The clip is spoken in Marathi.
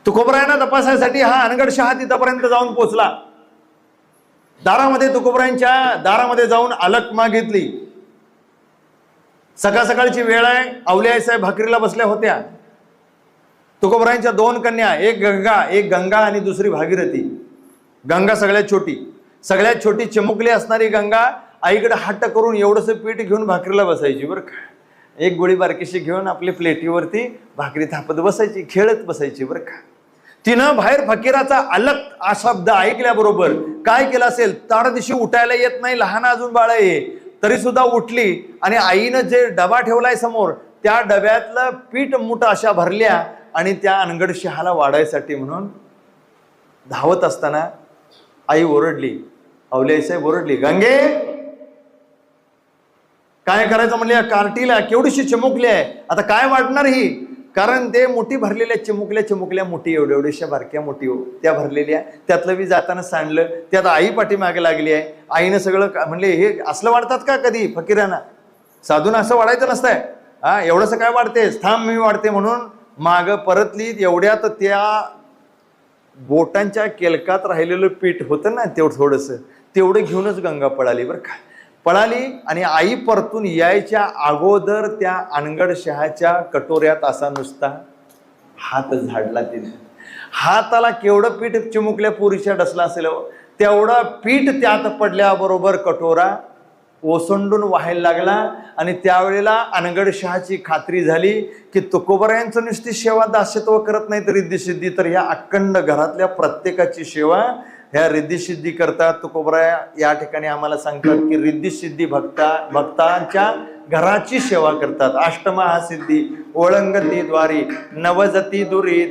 तुकोबरायांना तपासायसाठी हा अनगड शहा तिथपर्यंत जाऊन पोहोचला. दारामध्ये तुकोबरायांच्या दारामध्ये जाऊन अलक मागितली. सकाळ सकाळची वेळ आहे. अवलिया साहेब भाकरीला बसल्या होत्या. तुकोबरायांच्या 2 कन्या, एक गंगा आणि दुसरी भागीरथी. गंगा सगळ्यात छोटी चिमुकली असणारी गंगा आईकडे हट्ट करून एवढंसं पीठ घेऊन भाकरीला बसायची बरं का. एक गोळी बारकीशी घेऊन आपली प्लेटीवरती भाकरी थापत बसायची, खेळत बसायची बरं का. तिनं बाहेर फकीराचा अलक हा शब्द ऐकल्याबरोबर काय केलं असेल, ताड दिवशी उठायला येत नाही, लहान अजून बाळ आहे, तरी सुद्धा उठली आणि आईनं जे डबा ठेवलाय समोर त्या डब्यातलं पीठ मूठ अशा भरल्या आणि त्या अनगड शहाला वाढायसाठी म्हणून धावत असताना आई ओरडली. अवलिया साहेब ओरडली, गंगे काय करायचं म्हणले, कार्टीला केवढीशी चिमुकली आहे, आता काय वाटणार ही. कारण ते मोठी भरलेल्या चिमुकल्या मोठी एवढ्याशा बारक्या मोठी त्या भरलेल्या, त्यातलं बी जाताना सांडलं. त्यात आई पाठीमागे लागली आहे. आईनं सगळं म्हणले, हे असलं वाढतात का कधी फकीरांना, साधून असं वाढायचं नसतंय, हा एवढंसं काय वाढतेस, थांब मी वाढते म्हणून माग परतली. एवढ्यात त्या बोटांच्या केलकात राहिलेलं पीठ होतं ना तेवढं घेऊनच गंगा पळाली बरं का. पळाली आणि आई परतून यायच्या अगोदर त्या अनगड शहाच्या कटोऱ्यात असा नुसता हात झाडला तिने. हाताला केवढं पीठ चिमुकल्या पुरीच्या डसला असेल, तेवढं पीठ त्यात पडल्याबरोबर कटोरा ओसंडून व्हायला लागला. आणि त्यावेळेला अनगड शहाची खात्री झाली की तुकोबरायांचं नुसती सेवा दास्यत्व करत नाही तर रिद्धिसिद्धी, तर ह्या अखंड घरातल्या प्रत्येकाची सेवा ह्या रिद्धिसिद्धी करतात. तुकोबराया या ठिकाणी आम्हाला सांगतात की रिद्धिसिद्धी भक्तांच्या घराची सेवा करतात. अष्टमहासिद्धी ओळंगती द्वारी नवजती दुरी